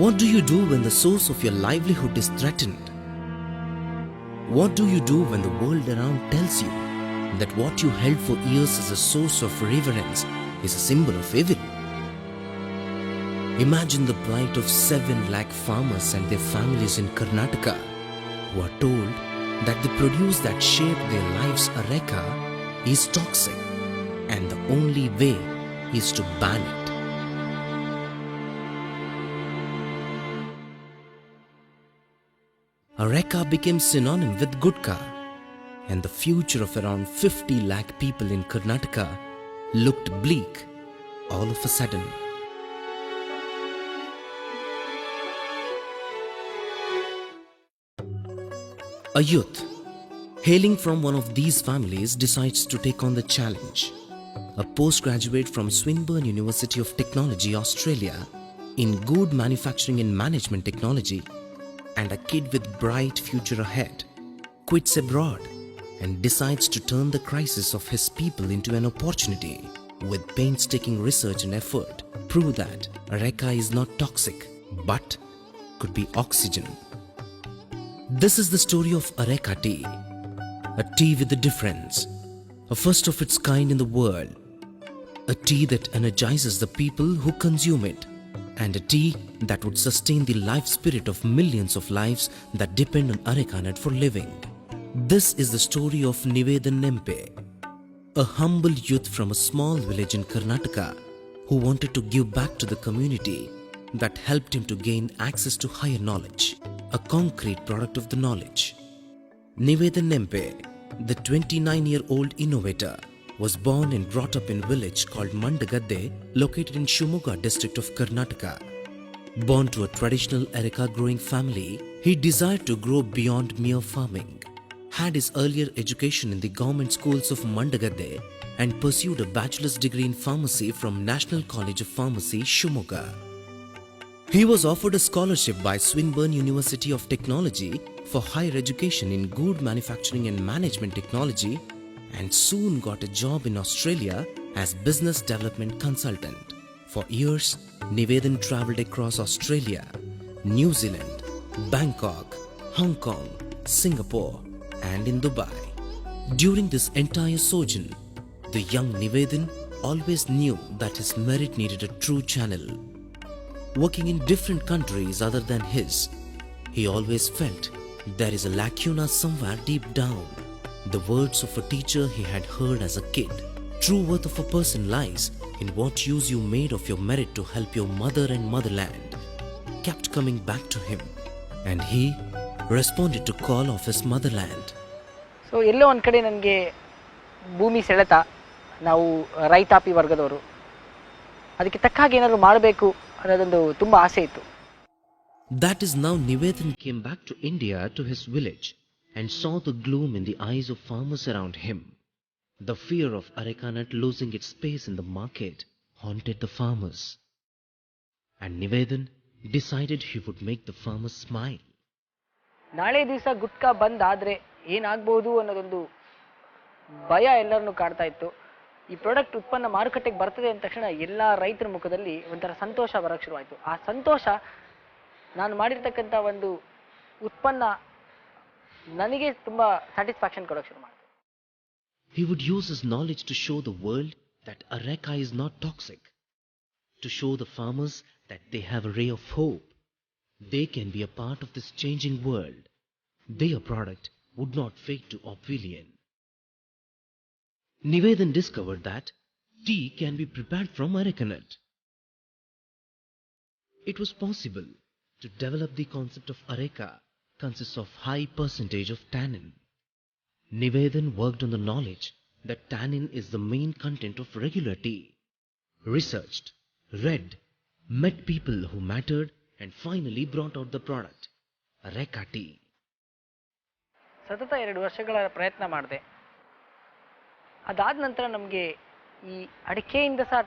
What do you do when the source of your livelihood is threatened? What do you do when the world around tells you that what you held for years as a source of reverence is a symbol of evil? Imagine the plight of 7 lakh farmers and their families in Karnataka who are told that the produce that shaped their lives, Areca, is toxic and the only way is to ban it. Areca became synonym with Gutka, and the future of around 50 lakh people in Karnataka looked bleak all of a sudden. A youth hailing from one of these families decides to take on the challenge. A postgraduate from Swinburne University of Technology, Australia, in good manufacturing and management technology, and a kid with bright future ahead, quits abroad and decides to turn the crisis of his people into an opportunity. With painstaking research and effort, prove that Areca is not toxic but could be oxygen. This is the story of Areca Tea, a tea with a difference, a first of its kind in the world, a tea that energizes the people who consume it, and a tea that would sustain the life spirit of millions of lives that depend on Areca nut for living. This is the story of NIVEDAN NEMPE, a humble youth from a small village in Karnataka who wanted to give back to the community that helped him to gain access to higher knowledge, a concrete product of the knowledge. NIVEDAN NEMPE, the 29-year-old innovator, was born and brought up in a village called Mandagadde, located in Shimoga district of Karnataka. Born to a traditional Areca growing family, he desired to grow beyond mere farming, had his earlier education in the government schools of Mandagadde, and pursued a bachelor's degree in pharmacy from National College of Pharmacy, Shimoga. He was offered a scholarship by Swinburne University of Technology for higher education in good manufacturing and management technology, and soon got a job in Australia as business development consultant. For years, NIVEDAN travelled across Australia, New Zealand, Bangkok, Hong Kong, Singapore, and in Dubai. During this entire sojourn, the young NIVEDAN always knew that his merit needed a true channel. Working in different countries other than his, he always felt there is a lacuna somewhere deep down. The words of a teacher he had heard as a kid, true worth of a person lies in what use you made of your merit to help your mother and motherland, kept coming back to him, and he responded to call of his motherland. So ಎಲ್ಲೋ ಒಂದು ಕಡೆ ನನಗೆ ಭೂಮಿ ಸೆಳೆತ, ನಾವು ರೈತಾಪಿ ವರ್ಗದವರು, ಅದಕ್ಕೆ ತಕ್ಕ ಹಾಗೆ ಏನಾದರೂ ಮಾಡಬೇಕು ಅನ್ನೋದೊಂದು ತುಂಬ ಆಸೆ ಇತ್ತು. That is now NIVEDAN came back to India to his village and saw the gloom in the eyes of farmers around him. The fear of Areca nut losing its space in the market haunted the farmers. And NIVEDAN decided he would make the farmers smile. ನಾಳೆ ದಿವಸ ಗುಟ್ಕಾ ಬಂದಾದರೆ ಏನಾಗಬಹುದು ಅನ್ನೋದೊಂದು ಭಯ ಎಲ್ಲರನ್ನೂ ಕಾಡ್ತಾ ಇತ್ತು. ಈ product ಉತ್ಪನ್ನ ಮಾರುಕಟ್ಟೆಗೆ ಬರ್ತದೆ ಅಂದ ತಕ್ಷಣ ಎಲ್ಲ ರೈತರ ಮುಖದಲ್ಲಿ ಒಂಥರ ಸಂತೋಷ ಬರೋಕ್ಕೆ ಶುರುವಾಯಿತು. ಆ ಸಂತೋಷ ನಾನು ಮಾಡಿರ್ತಕ್ಕಂಥ ಒಂದು ಉತ್ಪನ್ನ ನನಗೆ ತುಂಬ ಸ್ಯಾಟಿಸ್ಫ್ಯಾಕ್ಷನ್ ಕೊಡೋಕ್ಕೆ ಶುರು ಮಾಡಿದೆ. He would use his knowledge to show the world that Areca is not toxic, to show the farmers that they have a ray of hope. They can be a part of this changing world. Their product would not fade to oblivion. NIVEDAN discovered that tea can be prepared from Areca nut. It was possible to develop the concept of Areca consists of high percentage of tannin. NIVEDAN worked on the knowledge that tannin is the main content of regular tea. Researched, read, met people who mattered, and finally brought out the product, Areca Tea. ಸತತ 2 ವರ್ಷಗಳ ಪ್ರಯತ್ನ ಮಾಡಿದೆ. ಅದಾದ ನಂತರ ನಮಗೆ ಈ ಅಡಿಕೆಯಿಂದ ಸಹ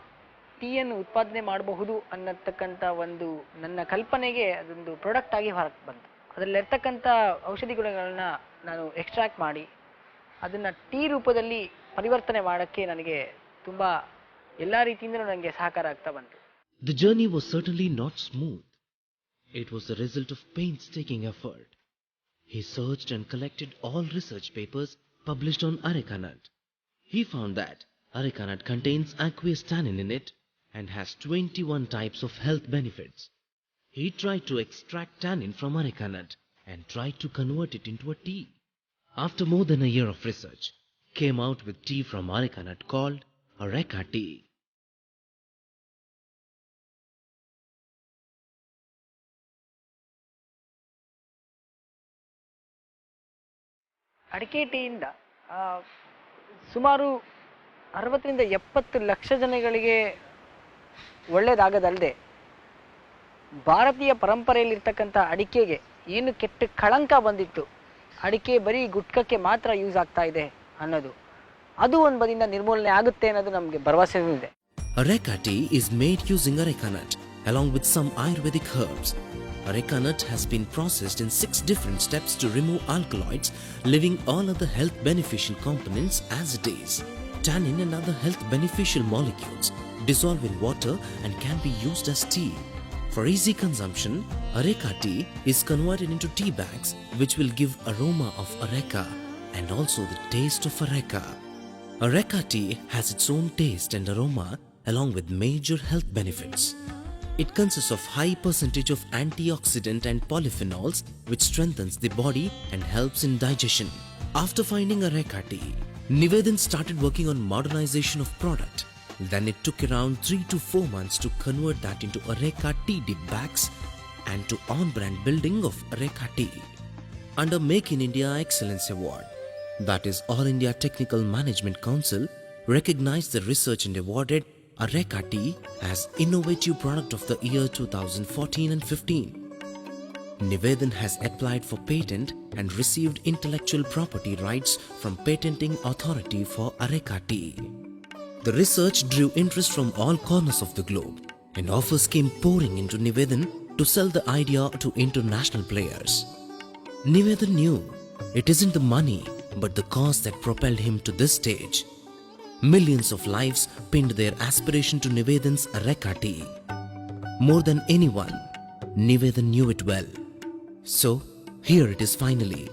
ಟೀಯನ್ನು ಉತ್ಪಾದನೆ ಮಾಡಬಹುದು ಅನ್ನತಕ್ಕಂಥ ಒಂದು ನನ್ನ ಕಲ್ಪನೆಗೆ ಅದೊಂದು ಪ್ರಾಡಕ್ಟ್ ಆಗಿ ಹೊರಗೆ ಬಂತು. ಅದರಲ್ಲಿರ್ತಕ್ಕಂಥ ಔಷಧಿ ಗುಣಗಳನ್ನ ನಾನು ಎಕ್ಸ್ಟ್ರಾಕ್ಟ್ ಮಾಡಿ ಅದನ್ನು ಟೀ ರೂಪದಲ್ಲಿ ಪರಿವರ್ತನೆ ಮಾಡೋಕ್ಕೆ ನನಗೆ ತುಂಬ ಎಲ್ಲ ರೀತಿಯಿಂದಲೂ ನನಗೆ ಸಹಕಾರ ಆಗ್ತಾ ಬಂತು. The journey was certainly not smooth. It was the result of painstaking effort. He searched and collected all research papers published on areca nut. He found that areca nut contains aqueous tannin in it and has 21 types of health benefits. He tried to extract tannin from areca nut and tried to convert it into a tea. After more than a year of research, came out with tea from areca nut called Areca Tea. ಅಡಿಕೆ ಟೀಯಿಂದ ಸುಮಾರು 60ರಿಂದ 70 ಲಕ್ಷ ಜನಗಳಿಗೆ ಒಳ್ಳೆಯದಾಗದಲ್ಲದೆ ಭಾರತೀಯ ಪರಂಪರೆಯಲ್ಲಿರ್ತಕ್ಕಂಥ ಅಡಿಕೆಗೆ ಏನು ಕೆಟ್ಟ ಕಳಂಕ ಬಂದಿತ್ತು, ಅಡಿಕೆ ಬರೀ ಗುಟ್ಕಕ್ಕೆ ಮಾತ್ರ ಯೂಸ್ ಆಗ್ತಾ ಇದೆ ಅನ್ನೋದು, ಅದು ಒಂದು ಬದಿಯಿಂದ ನಿರ್ಮೂಲನೆ ಆಗುತ್ತೆ ಅನ್ನೋದು ನಮಗೆ ಭರವಸೆ ಇದೆ. Areca tea is made using areca nut along with some Ayurvedic herbs. Areca nut has been processed in 6 different steps to remove alkaloids, leaving all other health beneficial components as it is. Tannin and other health beneficial molecules dissolve in water and can be used as tea. For easy consumption, areca tea is converted into tea bags, which will give aroma of areca and also the taste of areca. Areca tea has its own taste and aroma along with major health benefits. It consists of high percentage of antioxidant and polyphenols, which strengthens the body and helps in digestion. After finding Areca tea, NIVEDAN started working on modernization of product. Then it took around 3 to 4 months to convert that into Areca tea dip bags and to on-brand building of Areca tea. Under Make in India Excellence Award, that is All India Technical Management Council recognized the research and awarded Areca tea as Innovative Product of the Year 2014 and 15. NIVEDAN has applied for patent and received intellectual property rights from Patenting Authority for Areca tea. The research drew interest from all corners of the globe, and offers came pouring into NIVEDAN to sell the idea to international players. NIVEDAN knew it isn't the money but the cause that propelled him to this stage. Millions of lives pinned their aspiration to NIVEDAN's Areca tea. More than anyone, NIVEDAN knew it well. So, here it is finally,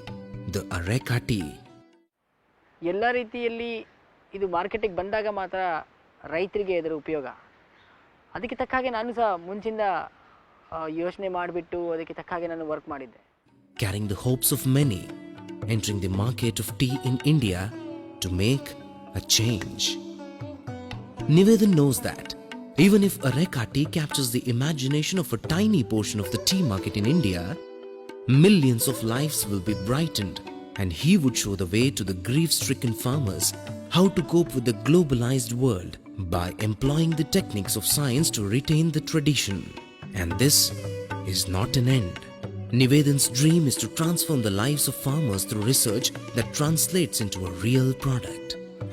the Areca tea. ಎಲ್ಲ ರೀತಿಯಲ್ಲಿ ಇದು ಮಾರ್ಕೆಟಿಗೆ ಬಂದಾಗ ಮಾತ್ರ ರೈತರಿಗೆ ಇದರ ಉಪಯೋಗ. ಅದಕ್ಕೆ ತಕ್ಕ ಹಾಗೆ ನಾನು ಸಹ ಮುಂಚಿಂದ ಯೋಚನೆ ಮಾಡಿಬಿಟ್ಟು ಅದಕ್ಕೆ ತಕ್ಕ ಹಾಗೆ ನಾನು ವರ್ಕ್ ಮಾಡಿದ್ದೆ. Carrying the hopes of many, entering the market of tea in India to make a change. NIVEDAN knows that even if Areca tea captures the imagination of a tiny portion of the tea market in India, millions of lives will be brightened, and he would show the way to the grief-stricken farmers how to cope with the globalized world by employing the techniques of science to retain the tradition. And this is not an end. NIVEDAN's dream is to transform the lives of farmers through research that translates into a real product.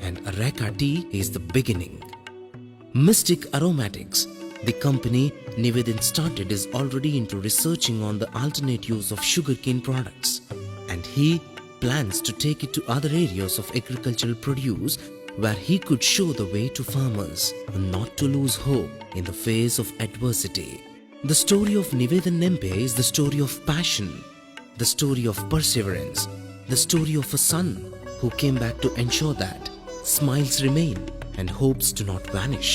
And Areca tea is the beginning. Mystic Aromatics, the company NIVEDAN started, is already into researching on the alternate use of sugarcane products, and he plans to take it to other areas of agricultural produce where he could show the way to farmers not to lose hope in the face of adversity. The story of NIVEDAN NEMPE is the story of passion, the story of perseverance, the story of a son who came back to ensure that smiles remain and hopes do not vanish.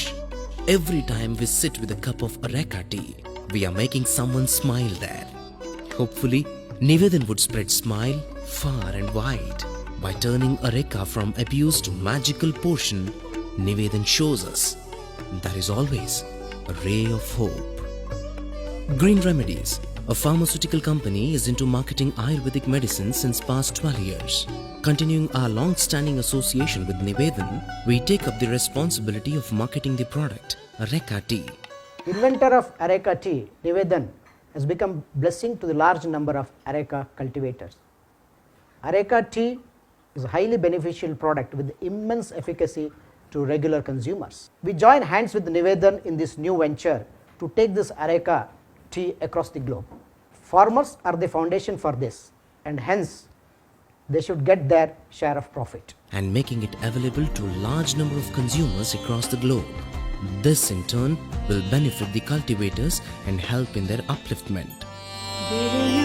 Every time we sit with a cup of Areca tea, we are making someone smile there. Hopefully, NIVEDAN would spread smile far and wide. By turning Areca from abuse to magical portion, NIVEDAN shows us there is always a ray of hope. Green Remedies, a pharmaceutical company, is into marketing Ayurvedic medicine since past 12 years. Continuing our long-standing association with NIVEDAN, we take up the responsibility of marketing the product, Areca tea. Inventor of Areca Tea, NIVEDAN, has become blessing to the large number of Areca cultivators. Areca tea is a highly beneficial product with immense efficacy to regular consumers. We join hands with NIVEDAN in this new venture to take this Areca tea across the globe. Farmers are the foundation for this, and hence they should get their share of profit. And making it available to a large number of consumers across the globe. This in turn will benefit the cultivators and help in their upliftment. Guru